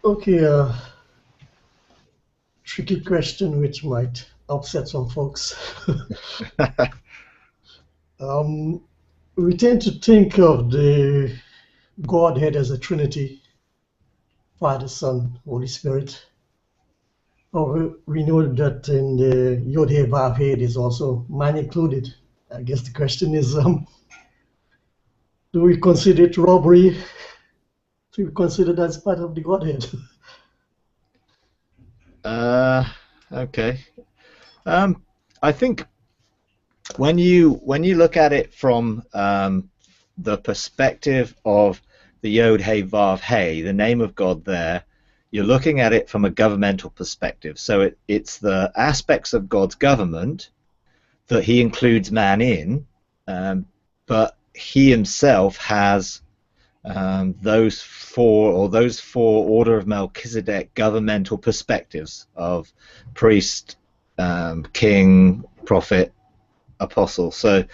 Okay, tricky question which might upset some folks. um, we tend to think of the Godhead as a Trinity, Father, Son, Holy Spirit. Or we know that in the Yod He Vav He is also man included. I guess the question is, do we consider it robbery to consider that as part of the Godhead? Uh, okay. Um, I think when you look at it from the perspective of the Yod Hey Vav Hey, the name of God there, you're looking at it from a governmental perspective. So it's the aspects of God's government that He includes man in, um, but He Himself has those four order of Melchizedek governmental perspectives of priest, king, prophet, apostle. So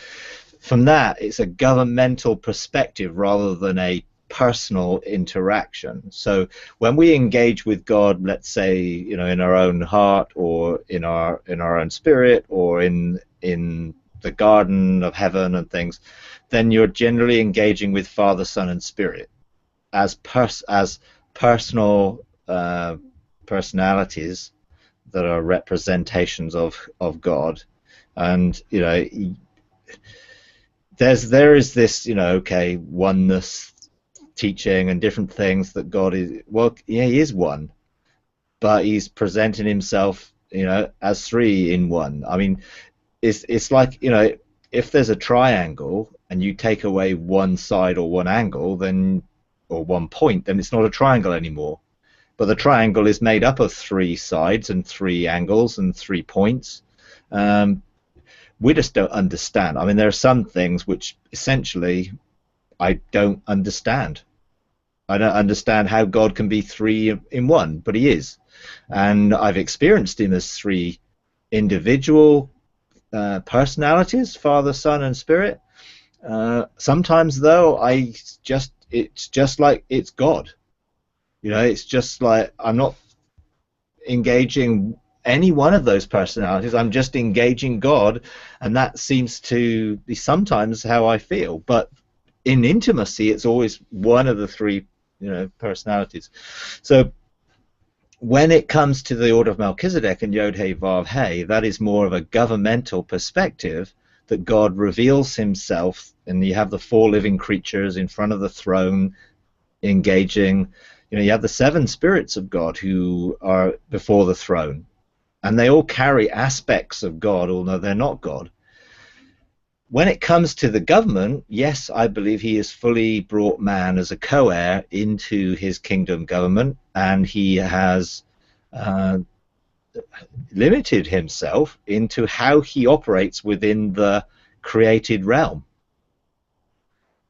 from that, it's a governmental perspective rather than a personal interaction. So when we engage with God, let's say, in our own heart or in our own spirit or in the garden of heaven and things, then you're generally engaging with Father, Son, and Spirit as personal personalities that are representations of God. And there is this, okay, oneness teaching and different things that God is, well, yeah, He is one, but He's presenting Himself, as three in one. I mean, it's like, if there's a triangle and you take away one side or one angle, then or one point, then it's not a triangle anymore. But the triangle is made up of three sides and three angles and 3 points. Um, we just don't understand. I mean, there are some things which essentially I don't understand. I don't understand how God can be three in one, but He is. And I've experienced Him as three individual personalities, Father, Son, and Spirit. Sometimes, though, it's just like it's God. It's just like I'm not engaging any one of those personalities. I'm just engaging God, and that seems to be sometimes how I feel. But in intimacy, it's always one of the three, personalities. So when it comes to the order of Melchizedek and Yod Hey Vav Hey, that is more of a governmental perspective that God reveals Himself, and you have the four living creatures in front of the throne engaging. You have the seven spirits of God who are before the throne, and they all carry aspects of God, although they're not God. When it comes to the government, yes, I believe He has fully brought man as a co-heir into His kingdom government, and He has uh, limited Himself into how He operates within the created realm.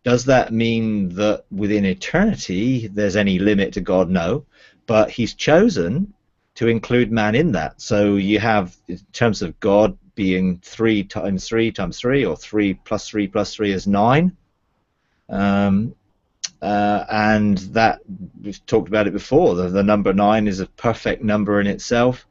Does that mean that within eternity there's any limit to God? No, but He's chosen to include man in that. So you have, in terms of God being 3 times 3, or 3 + 3 + 3 is 9. Um, and that, we've talked about it before, the number 9 is a perfect number in itself.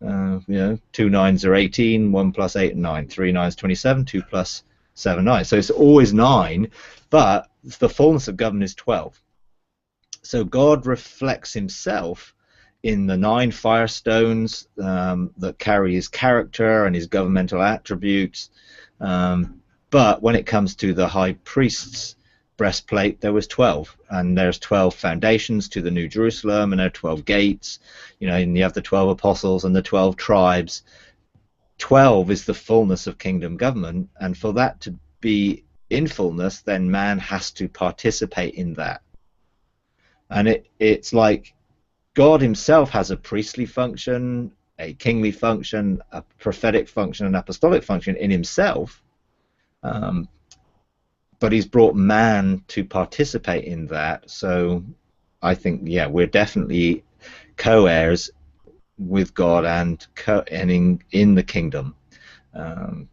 Two nines are 18, 1 + 8 and 9, 3 nines 27, 2 + 7 9. So it's always 9, but the fullness of government is 12. So God reflects Himself in the 9 firestones that carry His character and His governmental attributes. But when it comes to the high priest's breastplate, there was 12, and there's 12 foundations to the New Jerusalem, and there are 12 gates. And you have the 12 apostles and the 12 tribes. 12 is the fullness of kingdom government, and for that to be in fullness, then man has to participate in that. And it's like God Himself has a priestly function, a kingly function, a prophetic function, an apostolic function in Himself, um, but He's brought man to participate in that. So I think, yeah, we're definitely co-heirs with God and in the kingdom. Um,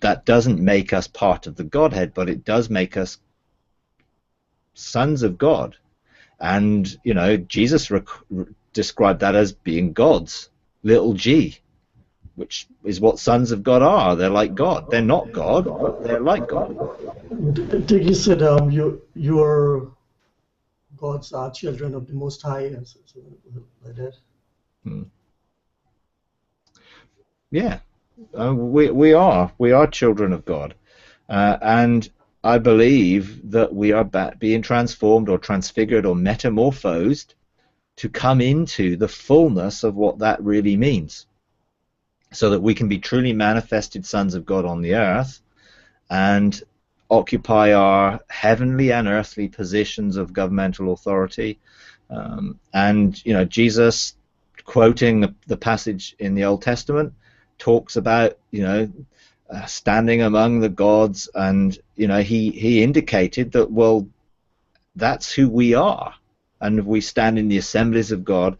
that doesn't make us part of the Godhead, but it does make us sons of God. And Jesus described that as being God's little g, which is what sons of God are. They're like God. They're not God, but they're like God. I think you said your gods are children of the Most High, and so like that. Hmm. Yeah, we are children of God, and I believe that we are being transformed or transfigured or metamorphosed to come into the fullness of what that really means, so that we can be truly manifested sons of God on the earth and occupy our heavenly and earthly positions of governmental authority. And Jesus, quoting the passage in the Old Testament, talks about standing among the gods, and he indicated that, well, that's who we are, and if we stand in the assemblies of God,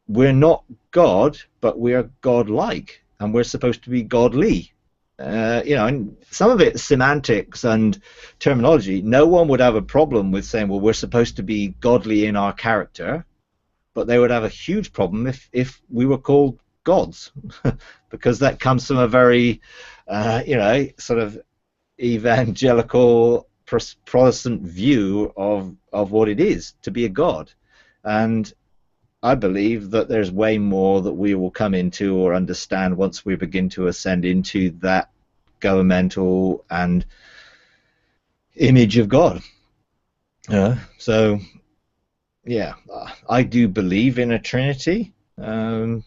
we're not God, but we are God-like, and we're supposed to be godly. And some of it's semantics and terminology. No one would have a problem with saying, well, we're supposed to be godly in our character, but they would have a huge problem if we were called gods, because that comes from a very, sort of evangelical Protestant view of what it is to be a god. And I believe that there's way more that we will come into or understand once we begin to ascend into that governmental and image of God. So, yeah, I do believe in a Trinity, but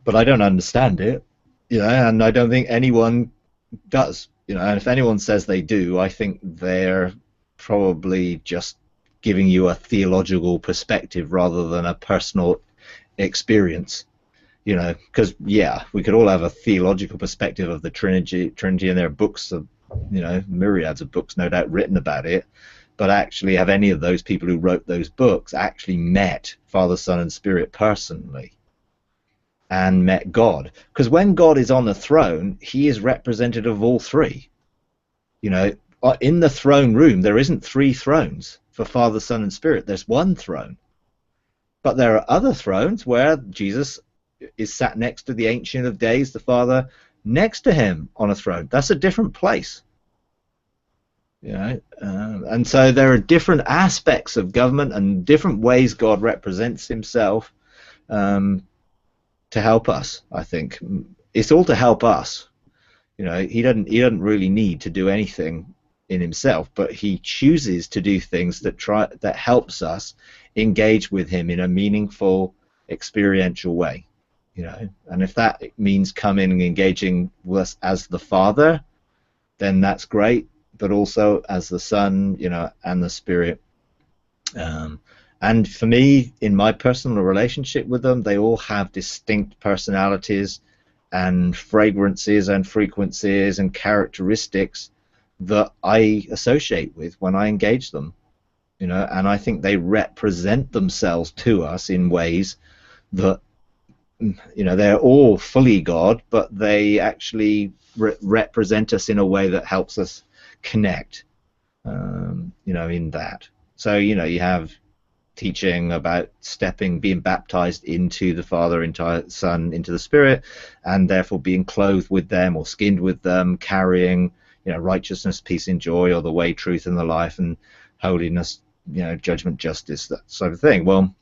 I don't understand it, and I don't think anyone does. And if anyone says they do, I think they're probably just giving you a theological perspective rather than a personal experience. Because we could all have a theological perspective of the Trinity, and there are books of, myriads of books, no doubt, written about it. But actually, have any of those people who wrote those books actually met Father, Son, and Spirit personally, and met God? Because when God is on the throne, he is representative of all three. In the throne room, there isn't three thrones for Father, Son, and Spirit. There's one throne. But there are other thrones where Jesus is sat next to the Ancient of Days, the Father, next to him on a throne. That's a different place. And so there are different aspects of government and different ways God represents himself, to help us. I think it's all to help us. He doesn't really need to do anything in himself, but he chooses to do things that helps us engage with him in a meaningful, experiential way. And if that means coming and engaging with us as the Father, then that's great, but also as the Son, and the Spirit. And for me, in my personal relationship with them, they all have distinct personalities and fragrances and frequencies and characteristics that I associate with when I engage them. And I think they represent themselves to us in ways that, they're all fully God, but they actually represent us in a way that helps us connect, in that. So, you have teaching about being baptized into the Father, into the Son, into the Spirit, and therefore being clothed with them or skinned with them, carrying, righteousness, peace, and joy, or the way, truth, and the life, and holiness, judgment, justice, that sort of thing. Well,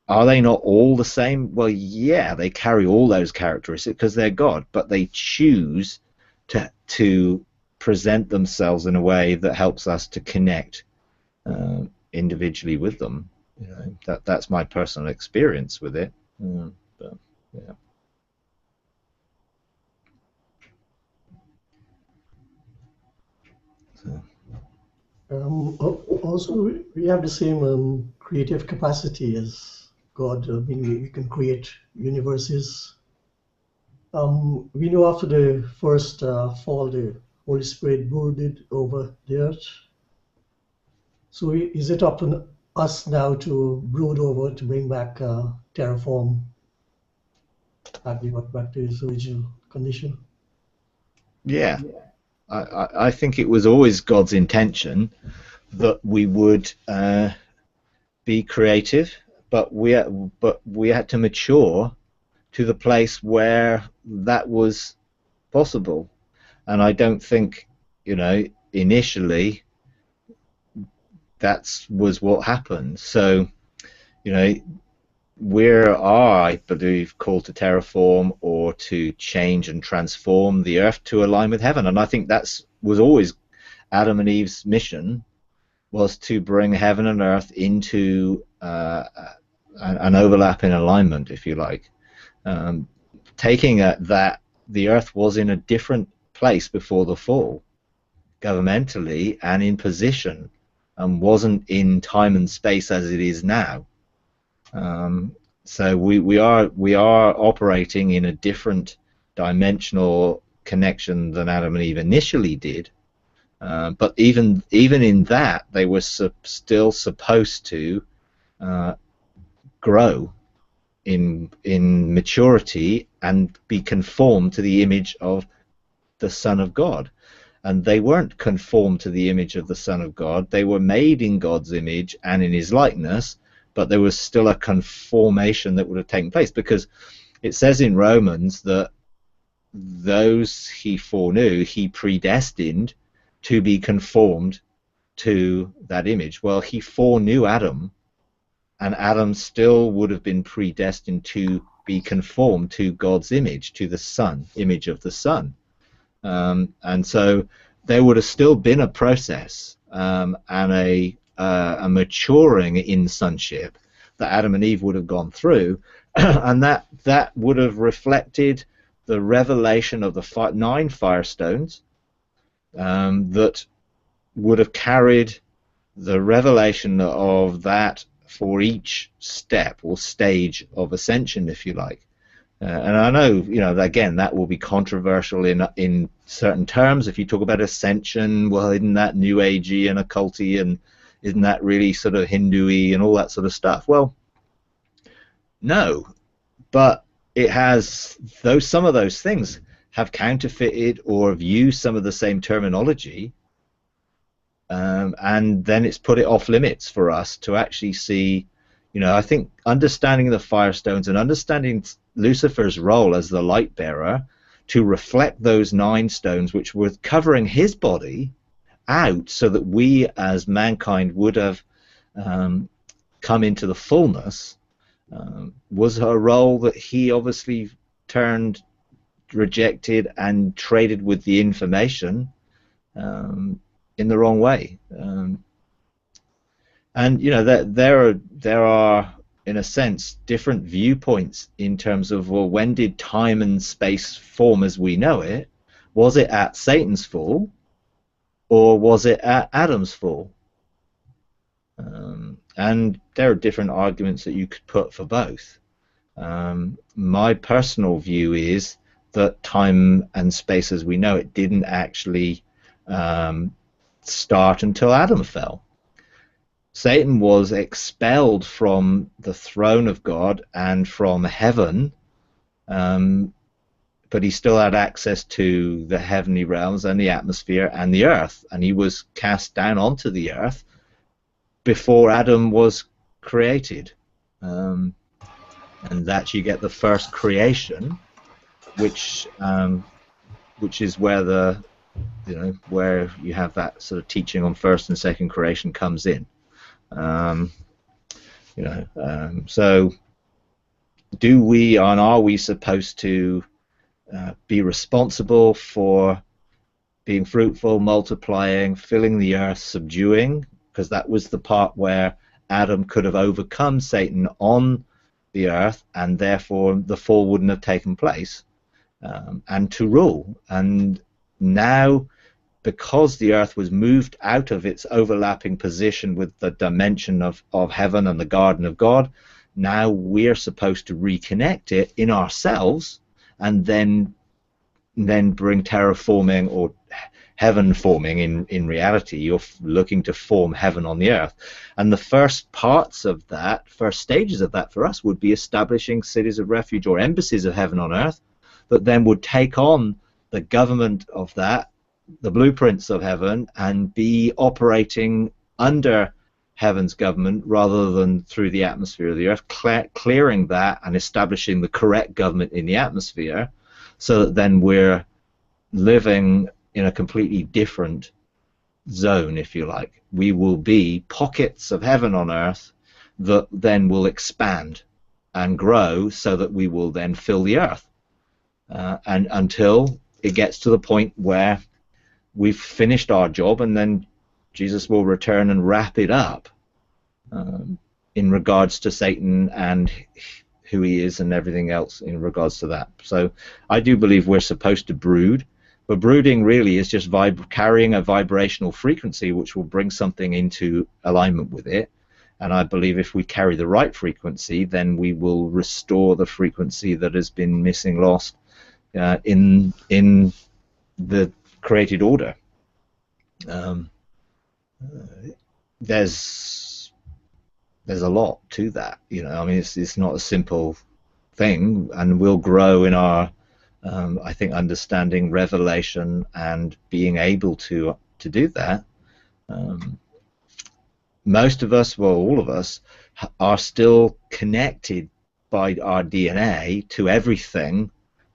are they not all the same? Well, yeah, they carry all those characteristics because they're God, but they choose to present themselves in a way that helps us to connect individually with them. That's my personal experience with it. But, yeah. So. Also, we have the same creative capacity as God. I mean, we can create universes. We know after the first fall, the Holy Spirit brooded over the earth. So is it up to us now to brood over, to bring back terraform, back to its original condition? Yeah, I think it was always God's intention that we would be creative, but we had to mature to the place where that was possible. And I don't think, initially that was what happened. So, you know, we are, I believe, called to terraform or to change and transform the earth to align with heaven. And I think that's was always Adam and Eve's mission, was to bring heaven and earth into an overlapping alignment, if you like. Taking that the earth was in a different place before the fall, governmentally and in position, and wasn't in time and space as it is now. So we are operating in a different dimensional connection than Adam and Eve initially did. But even in that, they were still supposed to grow in maturity and be conformed to the image of the Son of God. And they weren't conformed to the image of the Son of God. They were made in God's image and in his likeness, but there was still a conformation that would have taken place, because it says in Romans that those he foreknew, he predestined to be conformed to that image. Well, he foreknew Adam, and Adam still would have been predestined to be conformed to God's image, to the Son, image of the Son. And so there would have still been a process and a maturing in sonship that Adam and Eve would have gone through, and that would have reflected the revelation of the 9 firestones that would have carried the revelation of that for each step or stage of ascension, if you like. And I know, again, that will be controversial in certain terms. If you talk about ascension, well, isn't that New Agey and occulty, and isn't that really sort of Hindu-y and all that sort of stuff? Well, no, but it has some of those things have counterfeited or have used some of the same terminology, and then it's put it off limits for us to actually see. I think understanding the firestones and understanding Lucifer's role as the light bearer to reflect those 9 stones which were covering his body out, so that we as mankind would have come into the fullness, was a role that he obviously rejected and traded with the information in the wrong way. And there are, in a sense, different viewpoints in terms of, well, when did time and space form as we know it? Was it at Satan's fall, or was it at Adam's fall? And there are different arguments that you could put for both. My personal view is that time and space as we know it didn't actually start until Adam fell. Satan was expelled from the throne of God and from heaven, but he still had access to the heavenly realms and the atmosphere and the earth, and he was cast down onto the earth before Adam was created. And that you get the first creation, which is where where you have that sort of teaching on first and second creation comes in. So do we and are we supposed to be responsible for being fruitful, multiplying, filling the earth, subduing? Because that was the part where Adam could have overcome Satan on the earth, and therefore the fall wouldn't have taken place, and to rule. And now, because the earth was moved out of its overlapping position with the dimension of heaven and the garden of God, now we're supposed to reconnect it in ourselves, and then bring terraforming or heaven forming. In reality, you're looking to form heaven on the earth. And the first parts of that, first stages of that for us, would be establishing cities of refuge or embassies of heaven on earth that then would take on the government of that, the blueprints of heaven, and be operating under heaven's government rather than through the atmosphere of the earth, clearing that and establishing the correct government in the atmosphere, so that then we're living in a completely different zone, if you like. We will be pockets of heaven on earth that then will expand and grow so that we will then fill the earth, and until it gets to the point where we've finished our job, and then Jesus will return and wrap it up, in regards to Satan and who he is and everything else in regards to that. So I do believe we're supposed to brood, but brooding really is just carrying a vibrational frequency which will bring something into alignment with it. And I believe if we carry the right frequency, then we will restore the frequency that has been missing, lost in the created order. There's a lot to that, you know. I mean, it's not a simple thing, and we'll grow in our I think understanding, revelation, and being able to do that. Most of us, well, all of us, are still connected by our DNA to everything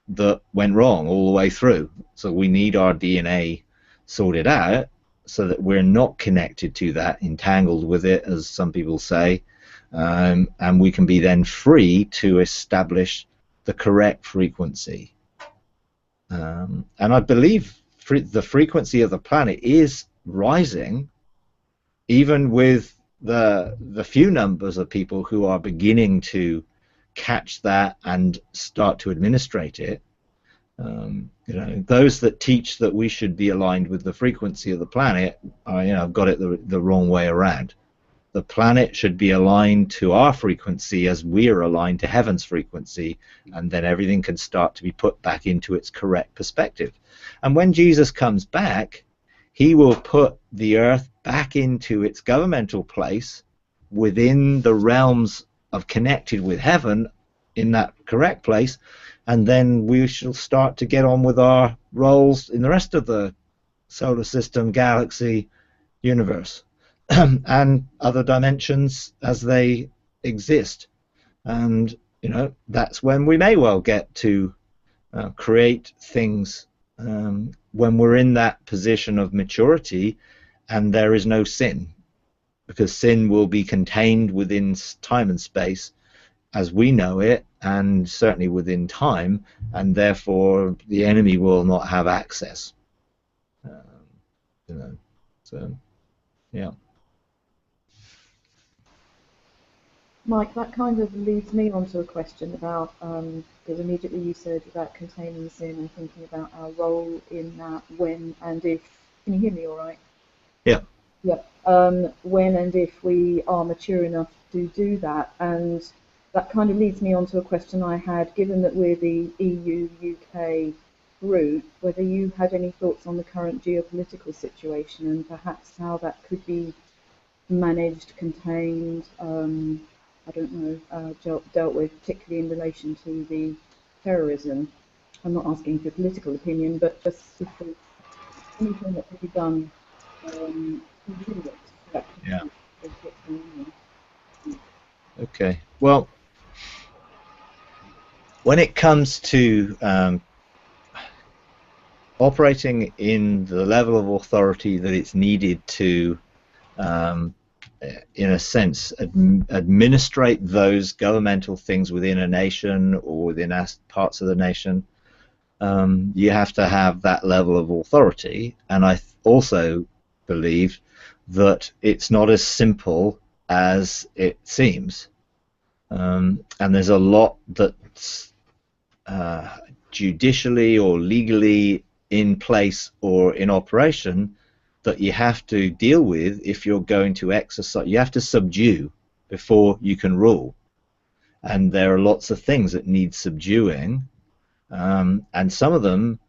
that went wrong all the way through. So we need our DNA sorted out so that we're not connected to that, entangled with it, as some people say, and we can be then free to establish the correct frequency. And I believe the frequency of the planet is rising, even with the few numbers of people who are beginning to catch that and start to administrate it. You know, those that teach that we should be aligned with the frequency of the planet, have got it the wrong way around. The planet should be aligned to our frequency as we are aligned to heaven's frequency, and then everything can start to be put back into its correct perspective. And when Jesus comes back, he will put the earth back into its governmental place within the realms of connected with heaven in that correct place, and then we shall start to get on with our roles in the rest of the solar system, galaxy, universe, and other dimensions as they exist. And you know, that's when we may well get to create things, when we're in that position of maturity and there is no sin, because sin will be contained within time and space as we know it, and certainly within time, and therefore the enemy will not have access. So yeah. Mike, that kind of leads me on to a question about, because immediately you said about containing sin and thinking about our role in that, when and if. Can you hear me all right? Yeah. Yep. When and if we are mature enough to do that. And that kind of leads me on to a question I had, given that we're the EU-UK group, whether you had any thoughts on the current geopolitical situation and perhaps how that could be managed, contained, I don't know, dealt with, particularly in relation to the terrorism. I'm not asking for a political opinion, but just if there's anything that could be done to limit that. Yeah. Okay. Well, when it comes to operating in the level of authority that it's needed to, in a sense, administrate those governmental things within a nation or within parts of the nation, you have to have that level of authority. And I also believe that it's not as simple as it seems, and there's a lot that's judicially or legally in place or in operation that you have to deal with if you're going to exercise. You have to subdue before you can rule, and there are lots of things that need subduing, and some of them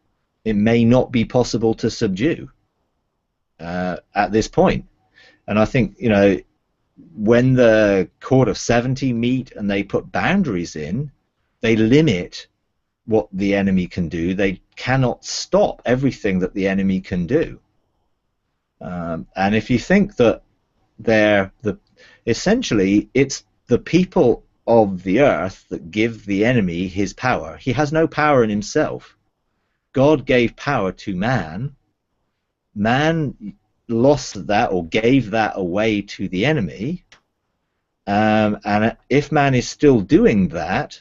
it may not be possible to subdue at this point. And I think, you know, when the Court of 70 meet and they put boundaries in, they limit what the enemy can do. They cannot stop everything that the enemy can do. And if you think that essentially it's the people of the earth that give the enemy his power. He has no power in himself. God gave power to man. Man lost that or gave that away to the enemy. And if man is still doing that,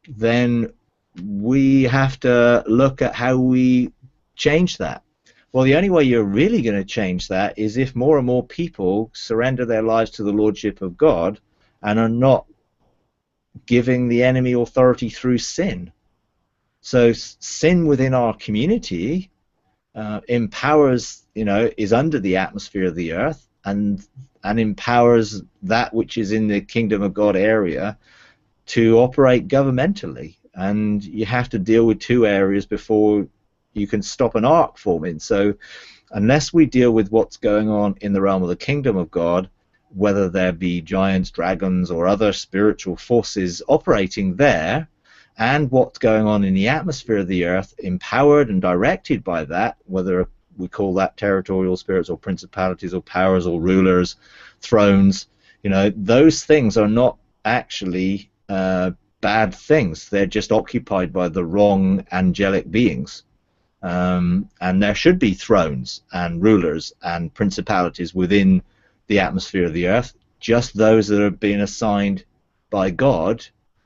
then we have to look at how we change that. Well, the only way you're really going to change that is if more and more people surrender their lives to the Lordship of God and are not giving the enemy authority through sin. So sin within our community empowers, is under the atmosphere of the earth and empowers that which is in the kingdom of God area to operate governmentally. And you have to deal with two areas before you can stop an ark forming. So unless we deal with what's going on in the realm of the kingdom of God, whether there be giants, dragons, or other spiritual forces operating there, and what's going on in the atmosphere of the earth, empowered and directed by that, whether we call that territorial spirits or principalities or powers or rulers, thrones, those things are not actually bad things. They're just occupied by the wrong angelic beings. And there should be thrones and rulers and principalities within the atmosphere of the earth, just those that are being assigned by God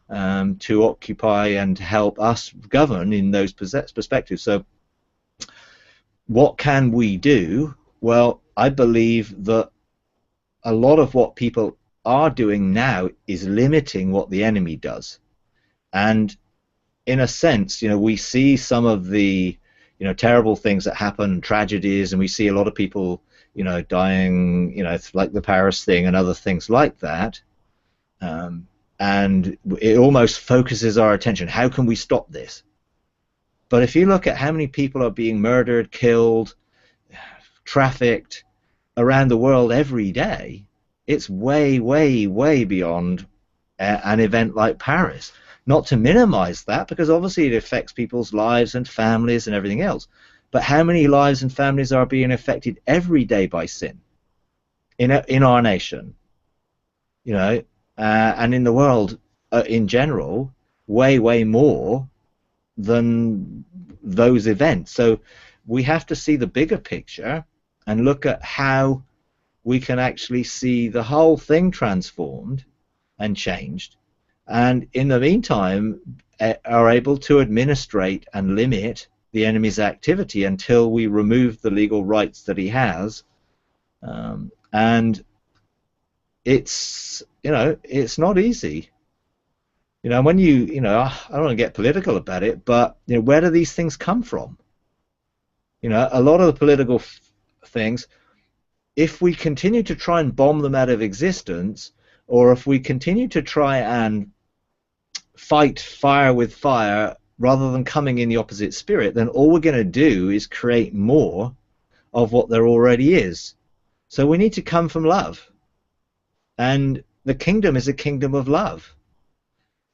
to occupy and help us govern in those perspectives. So what can we do? Well, I believe that a lot of what people are doing now is limiting what the enemy does. And in a sense, we see some of the terrible things that happen, tragedies, and we see a lot of people dying, like the Paris thing and other things like that. And it almost focuses our attention. How can we stop this? But if you look at how many people are being murdered, killed, trafficked around the world every day, it's way, way, way beyond an event like Paris. Not to minimize that, because obviously it affects people's lives and families and everything else. But how many lives and families are being affected every day by sin in our nation? And in the world in general, way, way more than those events. So we have to see the bigger picture and look at how we can actually see the whole thing transformed and changed, and in the meantime are able to administrate and limit the enemy's activity until we remove the legal rights that he has. And it's it's not easy. When I don't want to get political about it, but where do these things come from? A lot of the political things, if we continue to try and bomb them out of existence, or if we continue to try and fight fire with fire rather than coming in the opposite spirit, then all we're going to do is create more of what there already is. So we need to come from love. And the kingdom is a kingdom of love.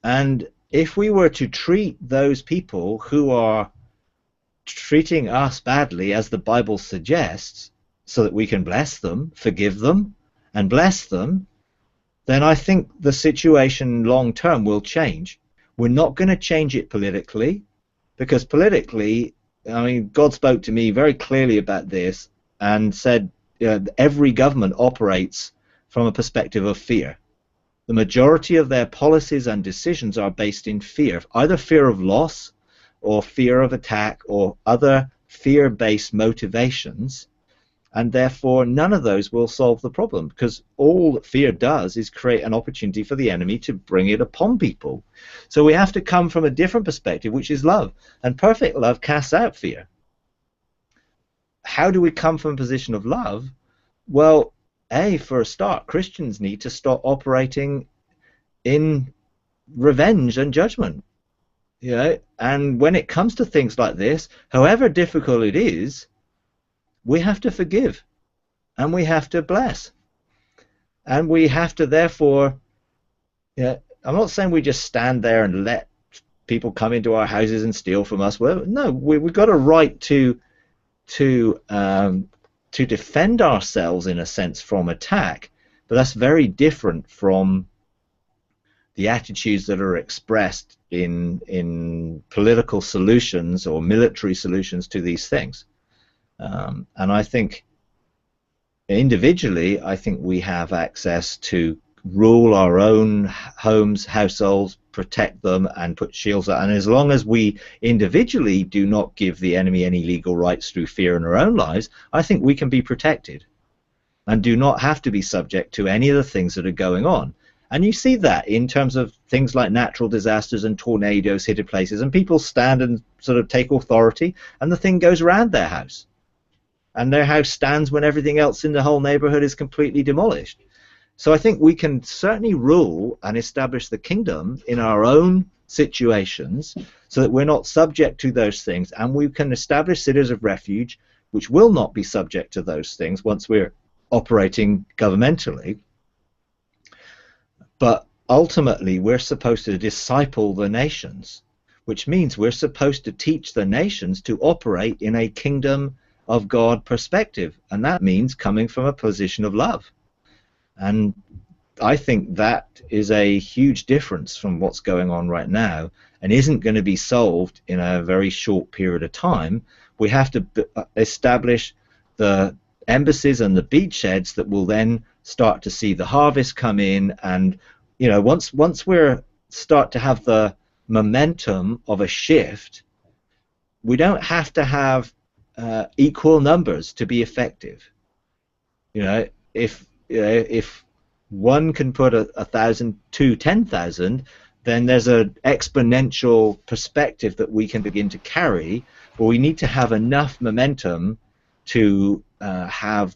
And if we were to treat those people who are treating us badly as the Bible suggests, so that we can bless them, forgive them, and bless them, then I think the situation long term will change. We're not going to change it politically, because politically, God spoke to me very clearly about this and said every government operates from a perspective of fear. The majority of their policies and decisions are based in fear, either fear of loss or fear of attack or other fear-based motivations. And therefore none of those will solve the problem, because all that fear does is create an opportunity for the enemy to bring it upon people. So we have to come from a different perspective, which is love, and perfect love casts out fear. How do we come from a position of love? Well, for a start, Christians need to stop operating in revenge and judgment. And when it comes to things like this, however difficult it is, we have to forgive, and we have to bless, and we have to therefore, I'm not saying we just stand there and let people come into our houses and steal from us. Well, no, we've got a right to defend ourselves in a sense from attack, But that's very different from the attitudes that are expressed in political solutions or military solutions to these things. And I think individually, I think we have access to rule our own homes, households, protect them, and put shields up. And as long as we individually do not give the enemy any legal rights through fear in our own lives, I think we can be protected and do not have to be subject to any of the things that are going on. And you see that in terms of things like natural disasters and tornadoes hitting places, and people stand and sort of take authority, and the thing goes around their house. And their house stands when everything else in the whole neighborhood is completely demolished. So I think we can certainly rule and establish the kingdom in our own situations so that we're not subject to those things, and we can establish cities of refuge which will not be subject to those things once we're operating governmentally. But ultimately, we're supposed to disciple the nations, which means we're supposed to teach the nations to operate in a kingdom of God perspective, and that means coming from a position of love. And I think that is a huge difference from what's going on right now, and isn't going to be solved in a very short period of time. We have to establish the embassies and the beachheads that will then start to see the harvest come in. And once we're start to have the momentum of a shift, we don't have to have equal numbers to be effective. If one can put 1,000 to 10,000, then there's an exponential perspective that we can begin to carry, but we need to have enough momentum to have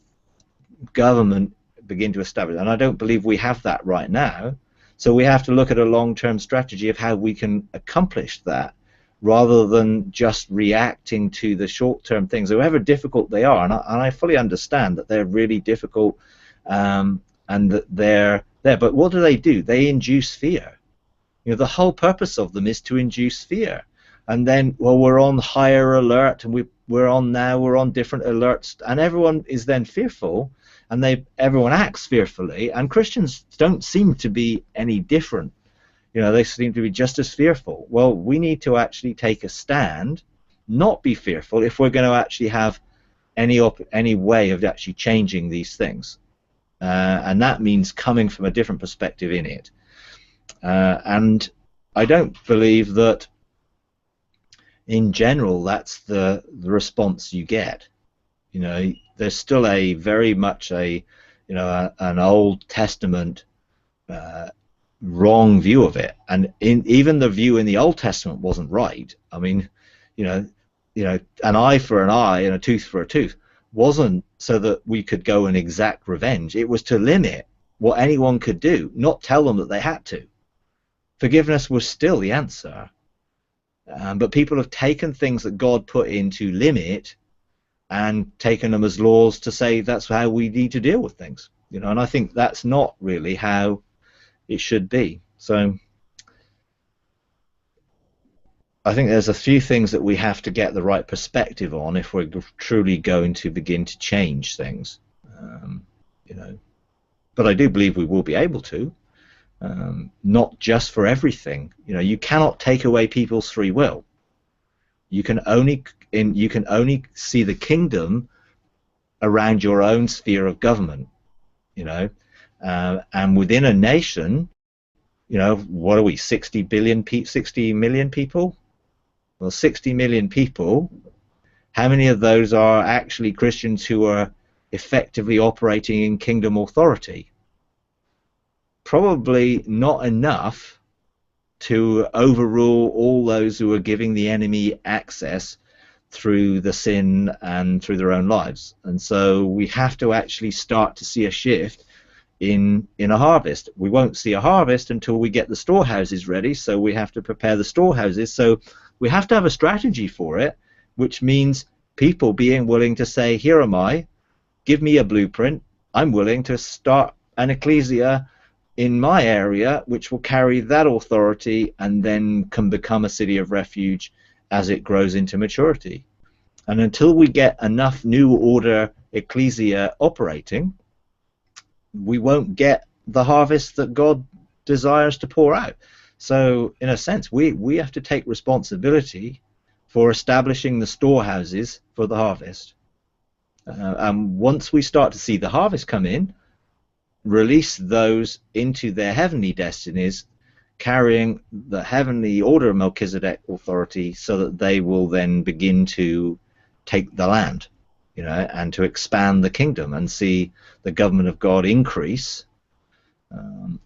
government begin to establish. And I don't believe we have that right now. So we have to look at a long-term strategy of how we can accomplish that, rather than just reacting to the short-term things, however difficult they are. And I fully understand that they're really difficult, and that they're there. But what do? They induce fear. The whole purpose of them is to induce fear. And then, well, we're on higher alert, and we're on different alerts, and everyone is then fearful, and everyone acts fearfully, and Christians don't seem to be any different. They seem to be just as fearful. Well, we need to actually take a stand, not be fearful, if we're going to actually have any way of actually changing these things. And that means coming from a different perspective in it. And I don't believe that in general that's the response you get. There's still a very much an Old Testament wrong view of it, and even the view in the Old Testament wasn't right. I mean, an eye for an eye and a tooth for a tooth wasn't so that we could go and exact revenge. It was to limit what anyone could do, not tell them that they had to. Forgiveness was still the answer, but people have taken things that God put in to limit and taken them as laws to say that's how we need to deal with things. And I think that's not really how it should be. So I think there's a few things that we have to get the right perspective on if we're truly going to begin to change things. But I do believe we will be able to, not just for everything. You cannot take away people's free will. You can only see the kingdom around your own sphere of government. And within a nation, what are we, 60 million people? Well, 60 million people, how many of those are actually Christians who are effectively operating in kingdom authority? Probably not enough to overrule all those who are giving the enemy access through the sin and through their own lives. And so we have to actually start to see a shift in a harvest. We won't see a harvest until we get the storehouses ready, so we have to prepare the storehouses. So we have to have a strategy for it, which means people being willing to say, here am I, give me a blueprint, I'm willing to start an ecclesia in my area which will carry that authority and then can become a city of refuge as it grows into maturity. And until we get enough new order ecclesia operating, we won't get the harvest that God desires to pour out. So in a sense, we have to take responsibility for establishing the storehouses for the harvest. And once we start to see the harvest come in, release those into their heavenly destinies, carrying the heavenly order of Melchizedek authority, so that they will then begin to take the land, and to expand the kingdom and see the government of God increase.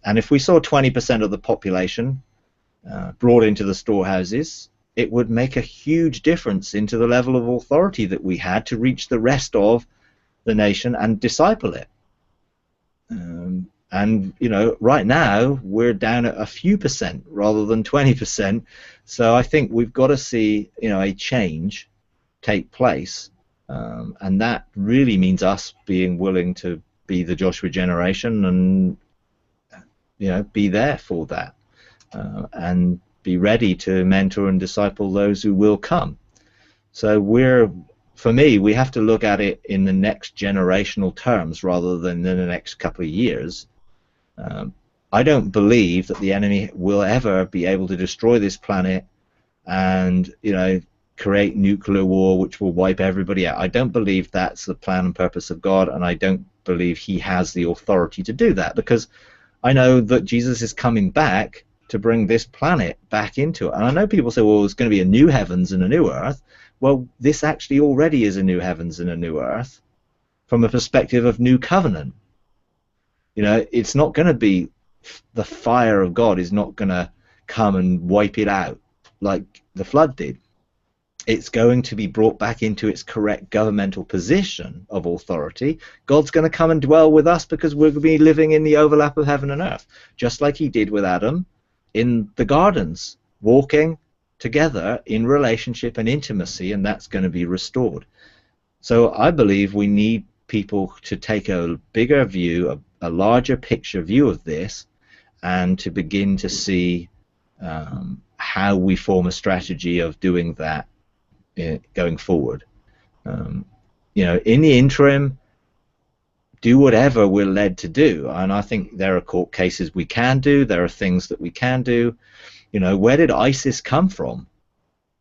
And if we saw 20% of the population brought into the storehouses, it would make a huge difference into the level of authority that we had to reach the rest of the nation and disciple it. And right now we're down at a few percent rather than 20%. So I think we've got to see a change take place, and that really means us being willing to be the Joshua generation and be there for that, and be ready to mentor and disciple those who will come. So for me, we have to look at it in the next generational terms rather than in the next couple of years. I don't believe that the enemy will ever be able to destroy this planet and create nuclear war which will wipe everybody out. I don't believe that's the plan and purpose of God, and I don't believe he has the authority to do that, because I know that Jesus is coming back to bring this planet back into it. And I know people say, well, it's going to be a new heavens and a new earth. Well, this actually already is a new heavens and a new earth from a perspective of new covenant. It's not going to be, the fire of God is not going to come and wipe it out like the flood did. It's going to be brought back into its correct governmental position of authority. God's going to come and dwell with us because we're going to be living in the overlap of heaven and earth, just like he did with Adam in the gardens, walking together in relationship and intimacy, and that's going to be restored. So I believe we need people to take a bigger view, a larger picture view of this, and to begin to see how we form a strategy of doing that going forward. In the interim, do whatever we're led to do, and I think there are court cases we can do, there are things that we can do. Where did ISIS come from?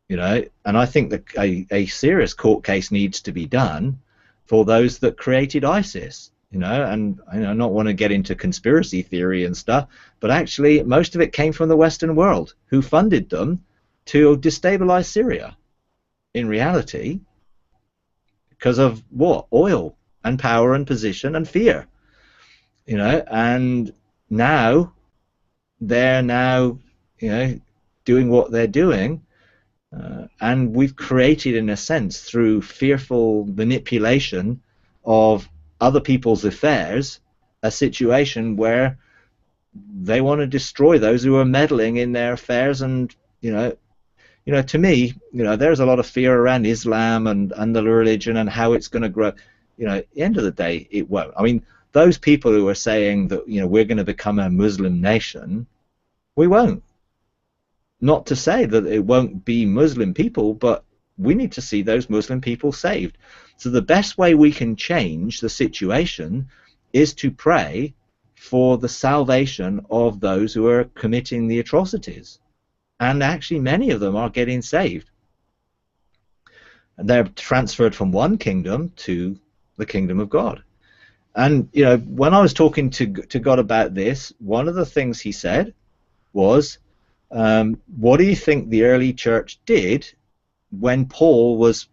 And I think that a serious court case needs to be done for those that created ISIS. And I not want to get into conspiracy theory and stuff, but actually most of it came from the Western world, who funded them to destabilize Syria in reality, because of what? Oil and power and position and fear. And now they're doing what they're doing, and we've created, in a sense, through fearful manipulation of other people's affairs, a situation where they want to destroy those who are meddling in their affairs. And to me, there's a lot of fear around Islam and the religion and how it's going to grow. At the end of the day, it won't. I mean, those people who are saying that we're going to become a Muslim nation, we won't. Not to say that it won't be Muslim people, but we need to see those Muslim people saved. So the best way we can change the situation is to pray for the salvation of those who are committing the atrocities. And actually many of them are getting saved. And they're transferred from one kingdom to the kingdom of God. And when I was talking to God about this, one of the things he said was, what do you think the early church did when Paul was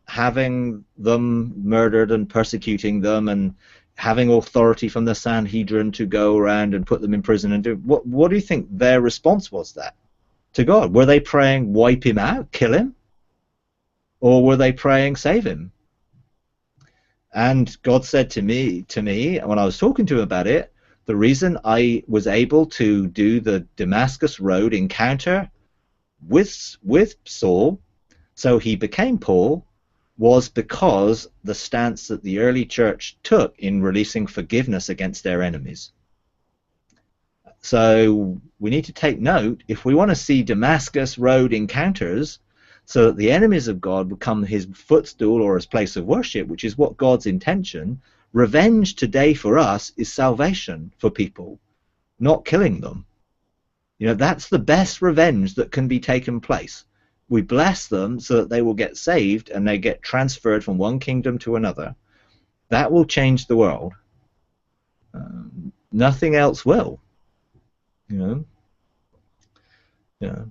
having them murdered and persecuting them and having authority from the Sanhedrin to go around and put them in prison and do what do you think their response was to God? Were they praying, wipe him out, kill him? Or were they praying, save him? And God said to me when I was talking to him about it, the reason I was able to do the Damascus Road encounter with Saul, so he became Paul, was because the stance that the early church took in releasing forgiveness against their enemies. So we need to take note, if we want to see Damascus Road encounters, so that the enemies of God become his footstool or his place of worship, which is what God's intention, revenge today for us is salvation for people, not killing them. You know, that's the best revenge that can be taken place. We bless them so that they will get saved and they get transferred from one kingdom to another. That will change the world. Nothing else will. You know. Yeah.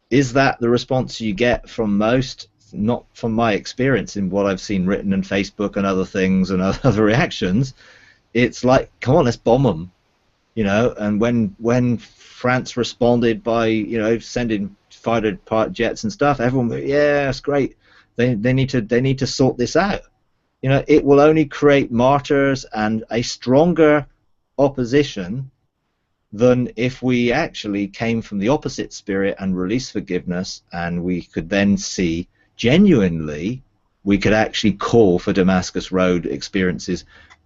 Is that the response you get from most? Not from my experience in what I've seen written on Facebook and other things and other reactions. It's like, come on, let's bomb them. You know, and when France responded by, you know, sending fighter jets and stuff, everyone, yeah, that's great. They need to sort this out. You know, it will only create martyrs and a stronger opposition than if we actually came from the opposite spirit and released forgiveness, and we could then see genuinely, we could actually call for Damascus Road experiences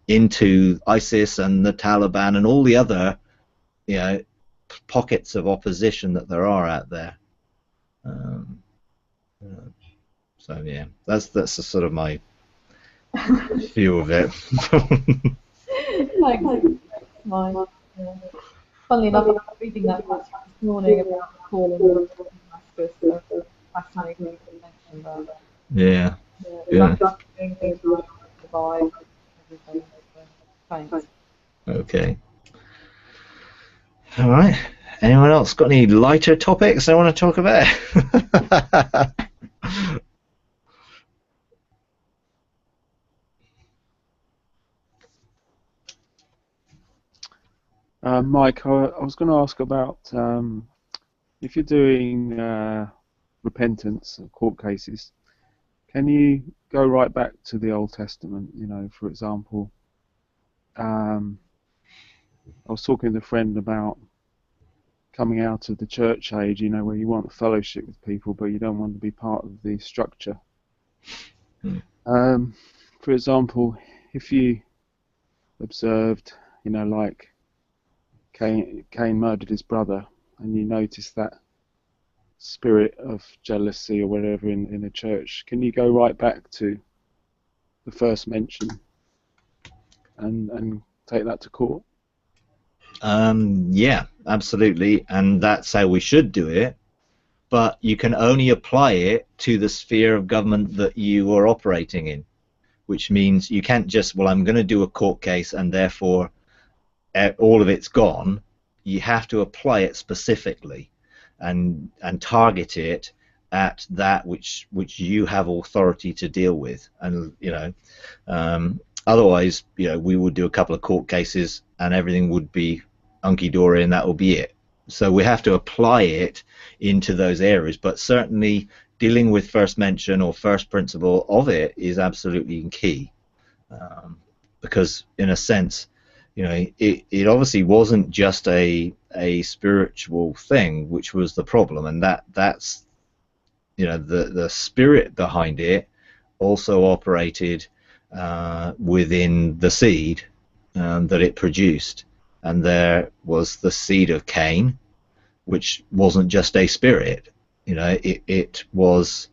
into ISIS and the Taliban and all the other, you know, pockets of opposition that there are out there. So yeah, that's the sort of my view of it. Thanks. Mine. Yeah. Funnily enough, I was reading that passage this morning about the call in Damascus. So fascinating to mention that. Yeah. Yeah. Doing things right, survive, everything. So, thanks. Okay. All right. Anyone else got any lighter topics they want to talk about? Mike, I was going to ask about if you're doing repentance court cases, can you go right back to the Old Testament? You know, for example, I was talking to a friend about coming out of the church age, you know, where you want fellowship with people, but you don't want to be part of the structure. For example, if you observed, you know, like Cain murdered his brother, and you notice that spirit of jealousy or whatever in the church, can you go right back to the first mention and take that to court? Yeah, absolutely, and that's how we should do it. But you can only apply it to the sphere of government that you are operating in, which means you can't just, well, I'm going to do a court case and therefore all of it's gone. You have to apply it specifically and target it at that which you have authority to deal with. And you know, otherwise, you know, we would do a couple of court cases and everything would be hunky-dory and that will be it. So we have to apply it into those areas, but certainly dealing with first mention or first principle of it is absolutely key, because in a sense, you know, it obviously wasn't just a spiritual thing which was the problem, and that's, you know, the spirit behind it also operated within the seed that it produced. And there was the seed of Cain, which wasn't just a spirit. You know, it was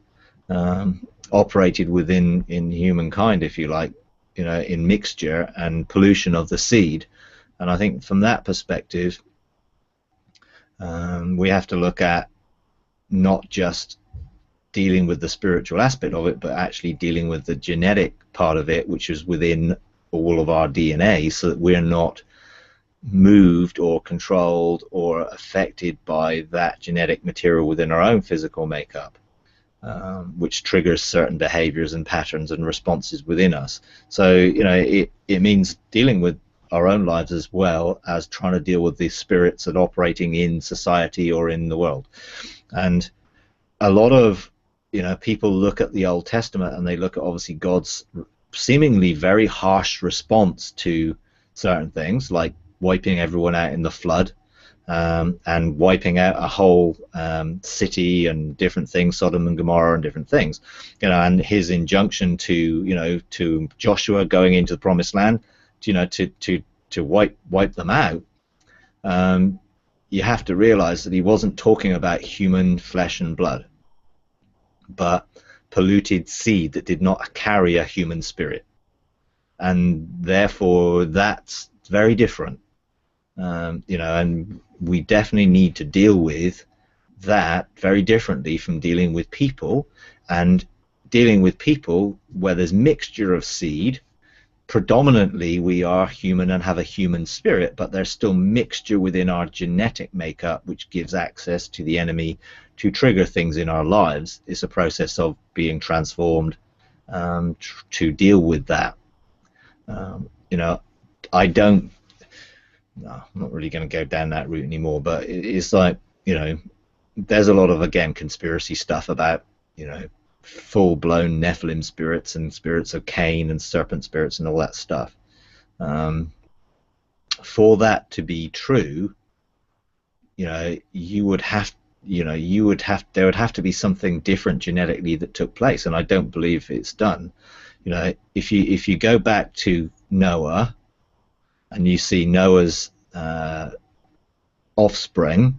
operated within humankind, if you like, you know, in mixture and pollution of the seed. And I think from that perspective, we have to look at not just dealing with the spiritual aspect of it, but actually dealing with the genetic part of it, which is within all of our DNA, so that we're not moved or controlled or affected by that genetic material within our own physical makeup, which triggers certain behaviors and patterns and responses within us. So, you know, it means dealing with our own lives as well as trying to deal with the spirits that are operating in society or in the world. And a lot of, you know, people look at the Old Testament and they look at obviously God's seemingly very harsh response to certain things, like wiping everyone out in the flood, and wiping out a whole city and different things, Sodom and Gomorrah and different things, you know, and his injunction to, you know, to Joshua going into the promised land, you know, to wipe them out. You have to realize that he wasn't talking about human flesh and blood, but polluted seed that did not carry a human spirit. and therefore that's very different. And we definitely need to deal with that very differently from dealing with people. And dealing with people where there's mixture of seed, predominantly we are human and have a human spirit, but there's still mixture within our genetic makeup which gives access to the enemy to trigger things in our lives. It's a process of being transformed to deal with that. I don't no, I'm not really going to go down that route anymore, but it's like, there's a lot of, again, conspiracy stuff about, full-blown Nephilim spirits and spirits of Cain and serpent spirits and all that stuff. For that to be true, there would have to be something different genetically that took place, and I don't believe it's done. If you go back to Noah and you see Noah's offspring,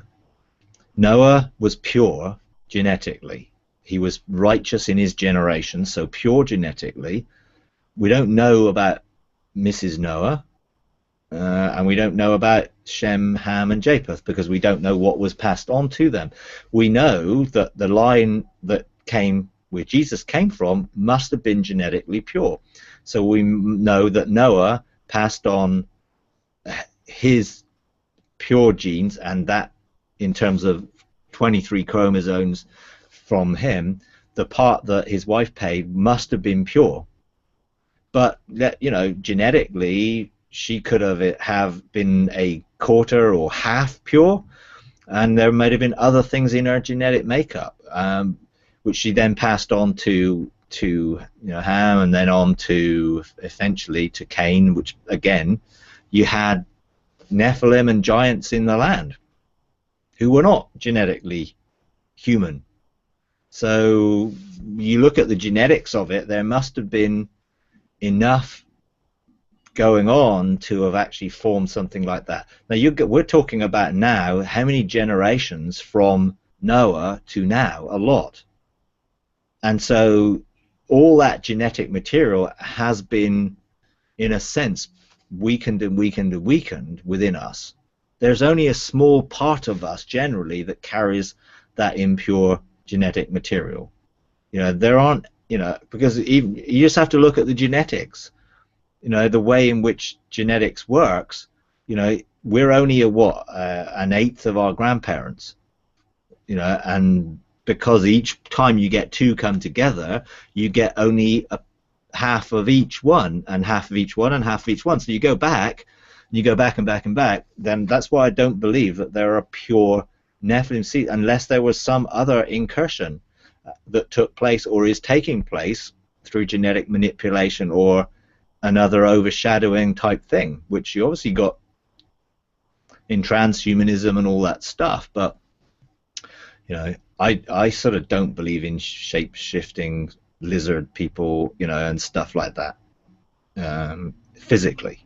Noah was pure genetically. He was righteous in his generation, so pure genetically. We don't know about Mrs. Noah, and we don't know about Shem, Ham, and Japheth because we don't know what was passed on to them. We know that the line that came where Jesus came from must have been genetically pure. So we know that Noah passed on his pure genes, and that in terms of 23 chromosomes from him, the part that his wife paid must have been pure. But genetically she could have been a quarter or half pure, and there might have been other things in her genetic makeup, which she then passed on to Ham, and then on to eventually to Cain, which again you had Nephilim and giants in the land who were not genetically human. So you look at the genetics of it, there must have been enough going on to have actually formed something like that. Now we're talking about now how many generations from Noah to now? A lot. And so all that genetic material has been, in a sense, weakened and weakened and weakened within us. There's only a small part of us generally that carries that impure genetic material. There aren't, because even you just have to look at the genetics. The way in which genetics works, we're only an eighth of our grandparents, and because each time you get two come together, you get only half of each one, and half of each one, and half of each one. So you go back and back and back. Then that's why I don't believe that there are pure Nephilim seed, unless there was some other incursion that took place or is taking place through genetic manipulation or another overshadowing type thing, which you obviously got in transhumanism and all that stuff. But I sort of don't believe in shape-shifting lizard people, and stuff like that, physically.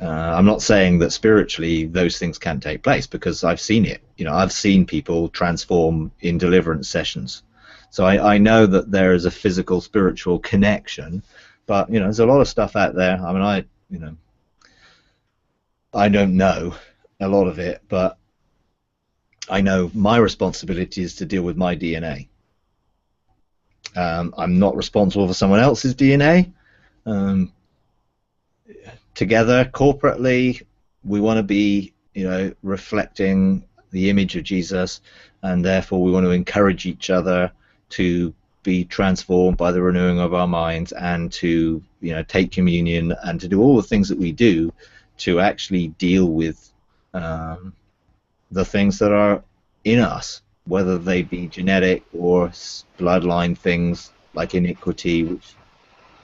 I'm not saying that spiritually those things can't take place, because I've seen it. I've seen people transform in deliverance sessions. So I know that there is a physical spiritual connection, but there's a lot of stuff out there. I mean, I don't know a lot of it, but I know my responsibility is to deal with my DNA. I'm not responsible for someone else's DNA. Together, corporately, we want to be, reflecting the image of Jesus, and therefore we want to encourage each other to be transformed by the renewing of our minds, and to take communion, and to do all the things that we do to actually deal with the things that are in us, whether they be genetic or bloodline things like iniquity, which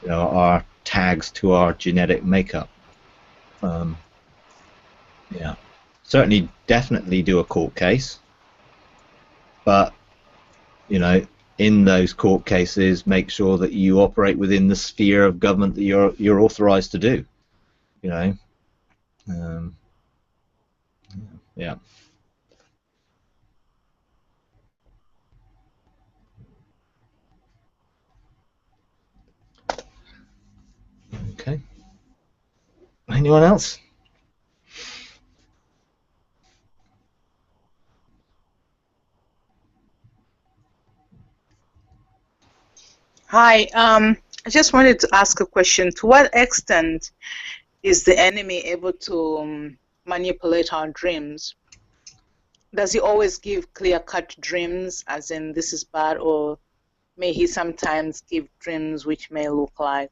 are tags to our genetic makeup. Yeah, certainly, definitely do a court case, but in those court cases, make sure that you operate within the sphere of government that you're authorized to do. Yeah. Okay. Anyone else? Hi, I just wanted to ask a question. To what extent is the enemy able to manipulate our dreams? Does he always give clear-cut dreams, as in this is bad, or may he sometimes give dreams which may look like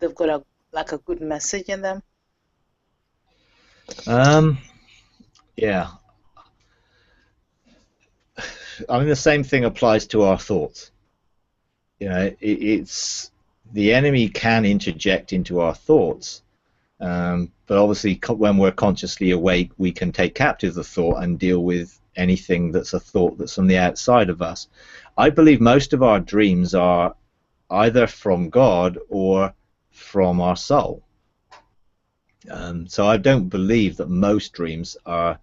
they've got a good message in them? Yeah. I mean, the same thing applies to our thoughts. You know, it's the enemy can interject into our thoughts, but obviously, when we're consciously awake, we can take captive the thought and deal with anything that's a thought that's from the outside of us. I believe most of our dreams are either from God or from our soul. So I don't believe that most dreams are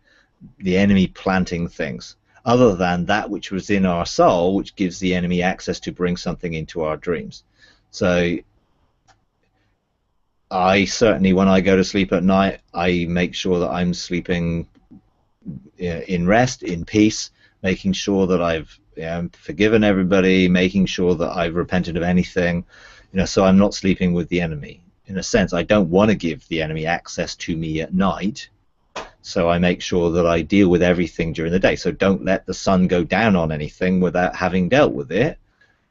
the enemy planting things, other than that which was in our soul, which gives the enemy access to bring something into our dreams. So I certainly, when I go to sleep at night, I make sure that I'm sleeping in rest, in peace, making sure that I've forgiven everybody, making sure that I've repented of anything, so I'm not sleeping with the enemy. In a sense, I don't want to give the enemy access to me at night, so I make sure that I deal with everything during the day. So don't let the sun go down on anything without having dealt with it.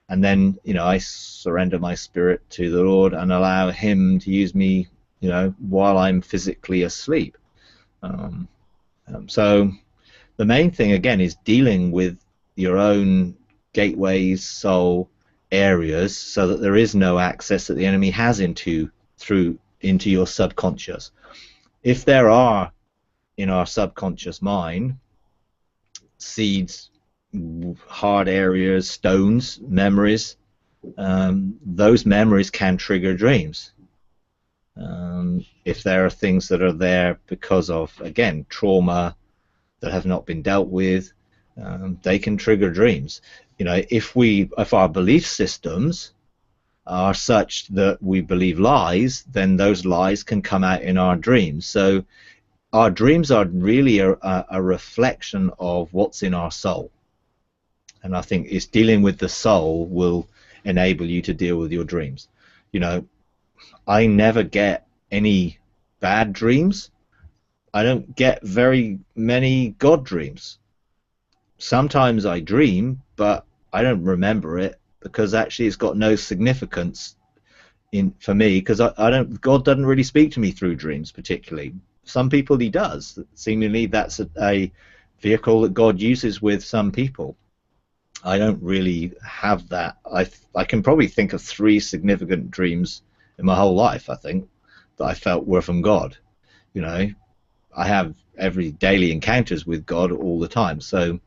And then, I surrender my spirit to the Lord and allow Him to use me, while I'm physically asleep. So the main thing, again, is dealing with your own gateways, soul areas, so that there is no access that the enemy has into your subconscious. If there are in our subconscious mind seeds, hard areas, stones, memories, those memories can trigger dreams. If there are things that are there because of, again, trauma that have not been dealt with, they can trigger dreams. If our belief systems are such that we believe lies, then those lies can come out in our dreams. So our dreams are really a reflection of what's in our soul. And I think it's dealing with the soul will enable you to deal with your dreams. I never get any bad dreams. I don't get very many God dreams. Sometimes I dream, but I don't remember it, because actually it's got no significance for me, because God doesn't really speak to me through dreams particularly. Some people He does. Seemingly that's a vehicle that God uses with some people. I don't really have that. I can probably think of 3 significant dreams in my whole life, I think, that I felt were from God. I have every daily encounters with God all the time, so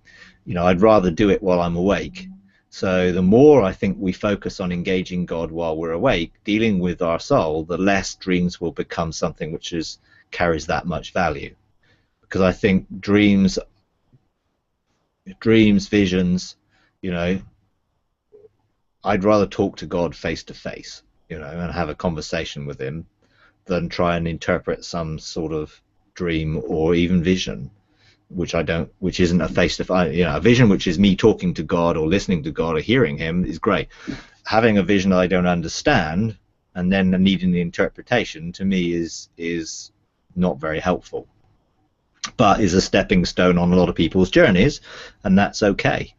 I'd rather do it while I'm awake. So the more I think we focus on engaging God while we're awake, dealing with our soul, the less dreams will become something which carries that much value. Because I think dreams, visions, I'd rather talk to God face to face, and have a conversation with Him, than try and interpret some sort of dream or even vision, which isn't a face-to-face. A vision which is me talking to God or listening to God or hearing Him is great. Having a vision that I don't understand and then needing the interpretation, to me is not very helpful, but is a stepping stone on a lot of people's journeys, and that's okay.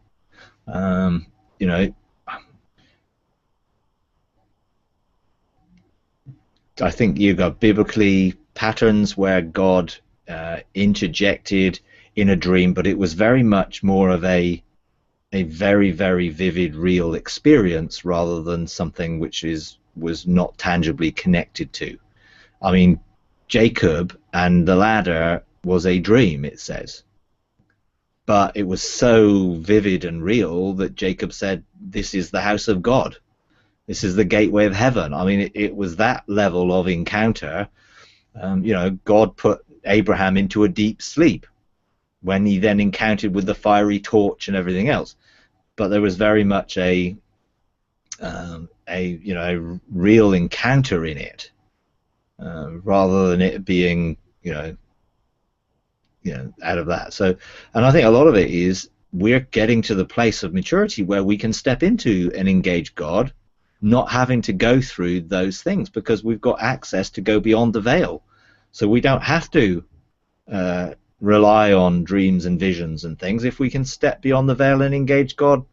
I think you've got biblically patterns where God interjected in a dream, but it was very much more of a very, very vivid, real experience rather than something which was not tangibly connected to. I mean, Jacob and the ladder was a dream, it says, but it was so vivid and real that Jacob said, "This is the house of God. This is the gateway of heaven." I mean, it was that level of encounter. God put Abraham into a deep sleep when he then encountered with the fiery torch and everything else. But there was very much a a a real encounter in it, rather than it being out of that. So, and I think a lot of it is we're getting to the place of maturity where we can step into and engage God, not having to go through those things because we've got access to go beyond the veil. So we don't have to rely on dreams and visions and things if we can step beyond the veil and engage God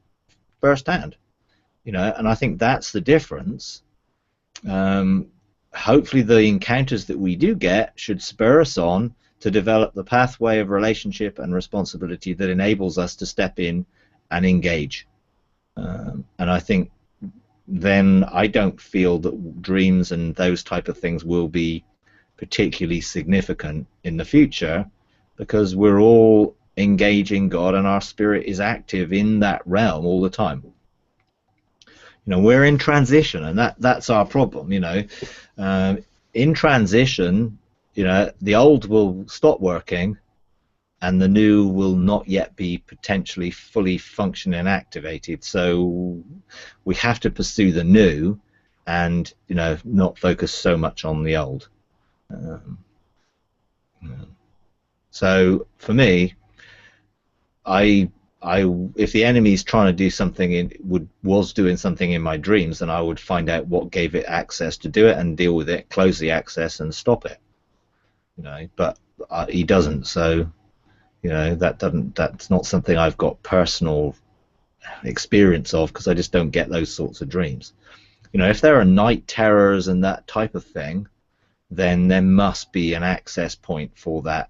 firsthand. And I think that's the difference. Hopefully the encounters that we do get should spur us on to develop the pathway of relationship and responsibility that enables us to step in and engage. And I think then I don't feel that dreams and those type of things will be particularly significant in the future, because we're all engaging God and our spirit is active in that realm all the time. We're in transition, and that's our problem. In transition, the old will stop working and the new will not yet be potentially fully functioning and activated. So we have to pursue the new and not focus so much on the old. So for me, if the enemy's trying to do something was doing something in my dreams, then I would find out what gave it access to do it and deal with it, close the access and stop it. But he doesn't. So that's not something I've got personal experience of, because I just don't get those sorts of dreams. If there are night terrors and that type of thing, then there must be an access point for that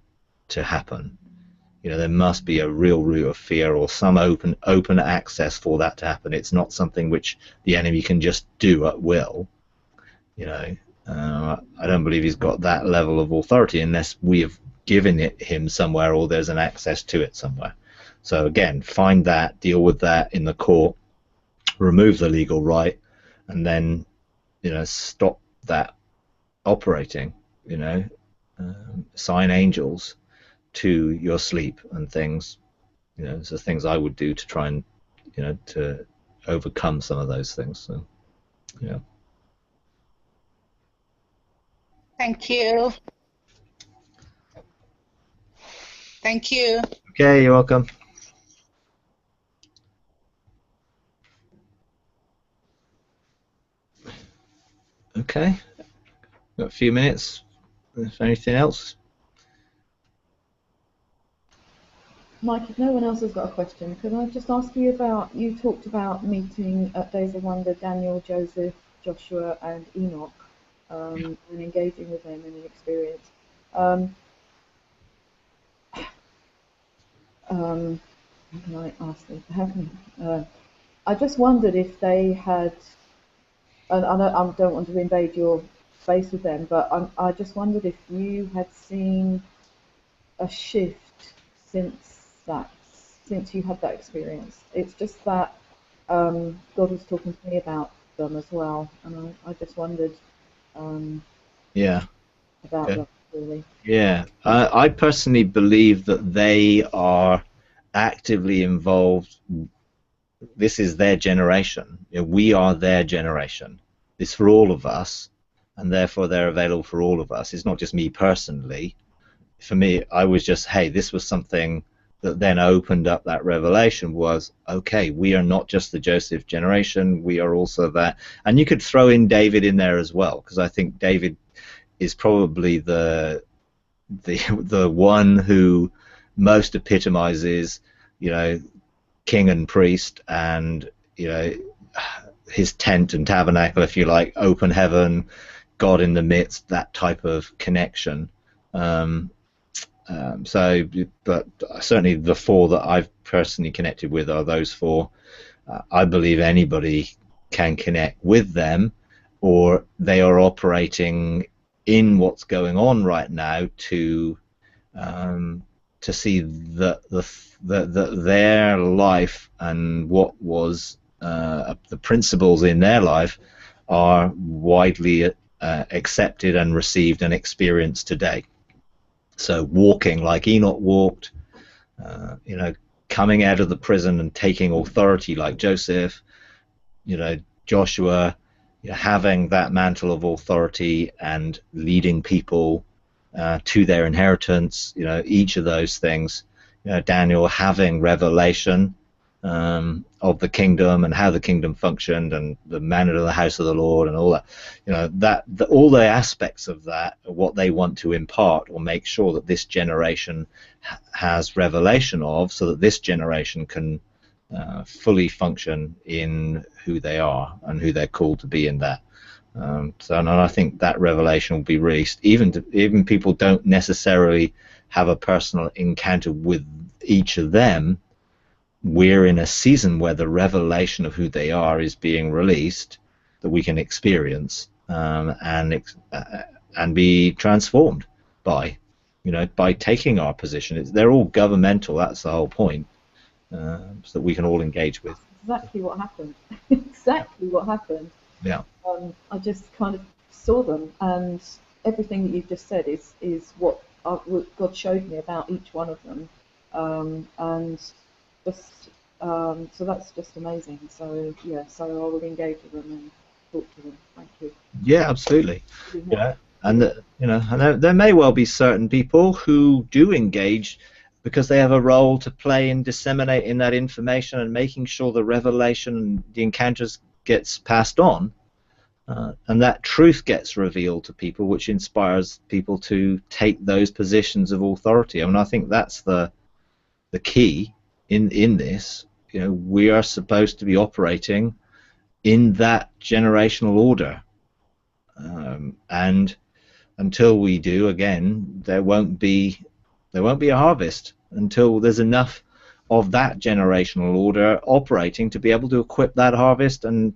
to happen. There must be a real root of fear or some open access for that to happen. It's not something which the enemy can just do at will. I don't believe he's got that level of authority unless we have given it him somewhere or there's an access to it somewhere. So again, find that, deal with that in the court, remove the legal right, and then stop that operating. Assign angels to your sleep and things. So things I would do to try and to overcome some of those things. So Thank you. Thank you. Okay, you're welcome. Okay, got a few minutes. If anything else. Mike, if no one else has got a question, could I just ask you about, you talked about meeting at Days of Wonder Daniel, Joseph, Joshua and Enoch, and engaging with them in an experience. How can I ask them? I just wondered if they had, and I don't want to invade your space with them, but I just wondered if you had seen a shift since you had that experience. It's just that God was talking to me about them as well, and I just wondered Yeah. about Okay. them, really. Yeah, I personally believe that they are actively involved. This is their generation. We are their generation. It's for all of us, and therefore they're available for all of us. It's not just me personally. For me, I was just, hey, this was something that then opened up that revelation was, okay, we are not just the Joseph generation, we are also that. And you could throw in David in there as well, because I think David is probably the one who most epitomizes, king and priest, and his tent and tabernacle, if you like, open heaven, God in the midst, that type of connection. But certainly the four that I've personally connected with are those four. I believe anybody can connect with them, or they are operating in what's going on right now to see that their life and what was the principles in their life are widely accepted and received and experienced today. So walking like Enoch walked, coming out of the prison and taking authority like Joseph, Joshua, having that mantle of authority and leading people to their inheritance, each of those things, Daniel having revelation of the kingdom and how the kingdom functioned and the manner of the house of the Lord and all that, all the aspects of that are what they want to impart or make sure that this generation has revelation of, so that this generation can fully function in who they are and who they're called to be in that. And I think that revelation will be released even people don't necessarily have a personal encounter with each of them. We're in a season where the revelation of who they are is being released, that we can experience and be transformed by, by taking our position. They're all governmental. That's the whole point, so that we can all engage with. Exactly what happened. Exactly what happened. Yeah. I just kind of saw them, and everything that you've just said is what God showed me about each one of them, and just so that's just amazing. So yeah, so I will engage with them and talk to them. Thank you. Yeah, absolutely. And and there may well be certain people who do engage because they have a role to play in disseminating that information and making sure the revelation and the encounters gets passed on. And that truth gets revealed to people, which inspires people to take those positions of authority. I mean, I think that's the key in this. We are supposed to be operating in that generational order, and until we do, again, there won't be a harvest until there's enough of that generational order operating to be able to equip that harvest and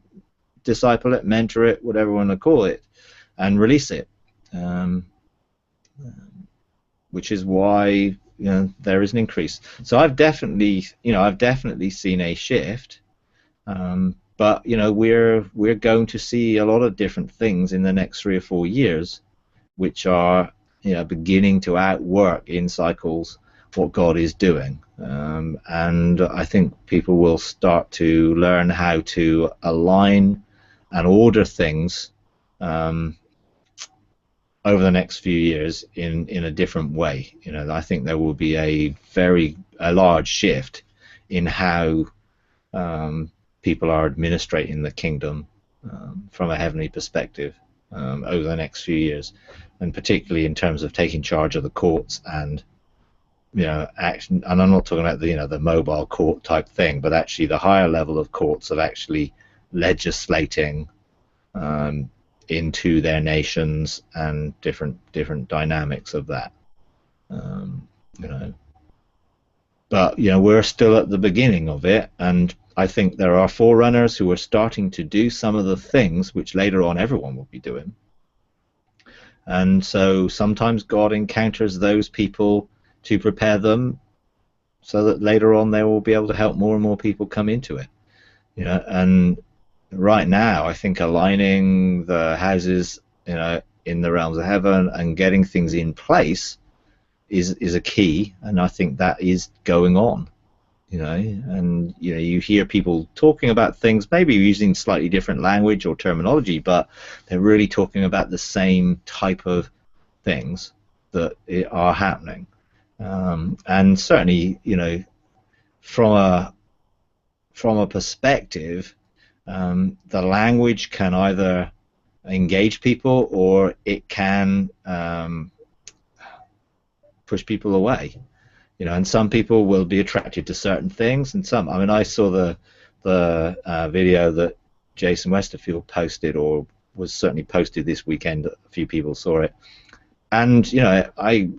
disciple it, mentor it, whatever you want to call it, and release it, which is why there is an increase. So I've definitely seen a shift, but we're going to see a lot of different things in the next 3 or 4 years, which are beginning to outwork in cycles what God is doing, and I think people will start to learn how to align and order things over the next few years in a different way. I think there will be a large shift in how people are administrating the kingdom from a heavenly perspective over the next few years, and particularly in terms of taking charge of the courts and action. And I'm not talking about the mobile court type thing, but actually the higher level of courts of actually legislating into their nations and different dynamics of that. But we're still at the beginning of it, and I think there are forerunners who are starting to do some of the things which later on everyone will be doing. And so sometimes God encounters those people to prepare them so that later on they will be able to help more and more people come into it. And right now I think aligning the houses in the realms of heaven and getting things in place is a key, and I think that is going on. And you hear people talking about things, maybe using slightly different language or terminology, but they're really talking about the same type of things that are happening. And certainly, from a perspective, the language can either engage people or it can push people away. And some people will be attracted to certain things, and some. I mean, I saw the video that Jason Westerfield posted, or was certainly posted this weekend. A few people saw it, and I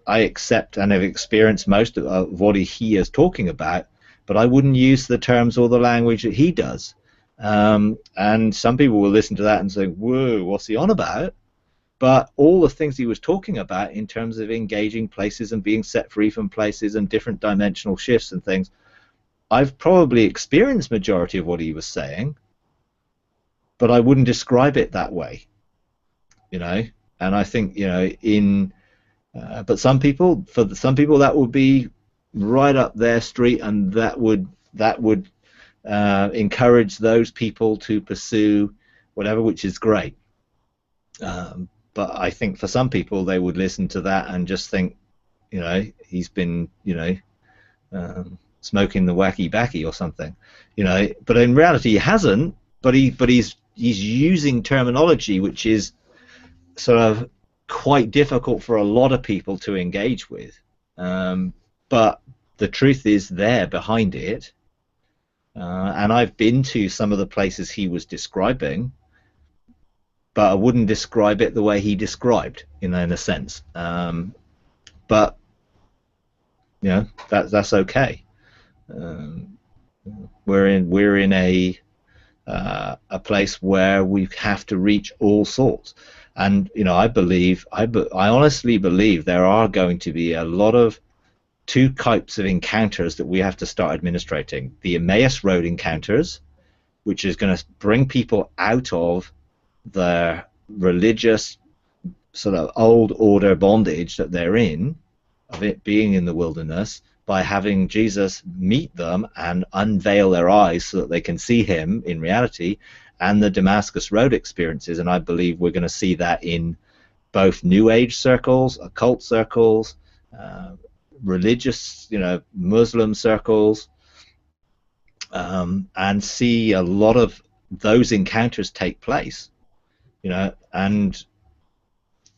accept and have experienced most of what he is talking about, but I wouldn't use the terms or the language that he does. And some people will listen to that and say, "Whoa, what's he on about?" But all the things he was talking about in terms of engaging places and being set free from places and different dimensional shifts and things, I've probably experienced majority of what he was saying, but I wouldn't describe it that way, And I think, but some people, that would be right up their street, and that would encourage those people to pursue whatever, which is great. But I think for some people, they would listen to that and just think, you know, he's been, you know, smoking the wacky backy or something, you know. But in reality, he hasn't. But he's using terminology which is sort of quite difficult for a lot of people to engage with. But the truth is there behind it. And I've been to some of the places he was describing, but I wouldn't describe it the way he described, you know, in a sense. But you know, that's okay. We're in a place where we have to reach all sorts, and you know, I honestly believe there are going to be a lot of two types of encounters that we have to start administrating: the Emmaus Road encounters, which is going to bring people out of their religious sort of old order bondage that they're in, of it being in the wilderness, by having Jesus meet them and unveil their eyes so that they can see him in reality, and the Damascus Road experiences. And I believe we're going to see that in both New Age circles, occult circles, religious, you know, Muslim circles, and see a lot of those encounters take place, you know. And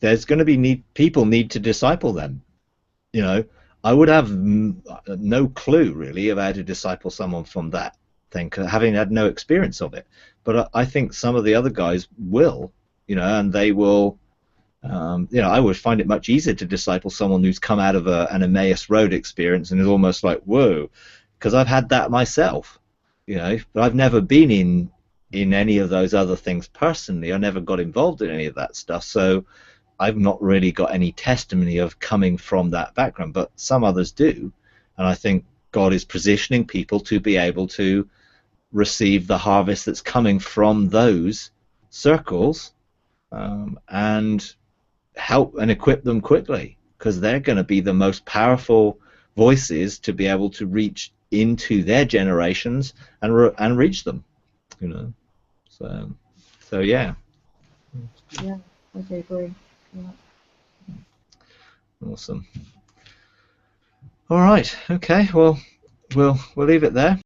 there's going to be people need to disciple them, you know. I would have no clue really of how to disciple someone from that thing, having had no experience of it. But I think some of the other guys will, you know, and they will. You know, I would find it much easier to disciple someone who's come out of an Emmaus Road experience and is almost like, whoa, because I've had that myself, you know. But I've never been in any of those other things personally. I never got involved in any of that stuff, so I've not really got any testimony of coming from that background, but some others do. And I think God is positioning people to be able to receive the harvest that's coming from those circles, and help and equip them quickly, because they're going to be the most powerful voices to be able to reach into their generations and reach them, you know. So yeah. Yeah, I do agree. Yeah. Awesome. All right. Okay. Well, we'll leave it there.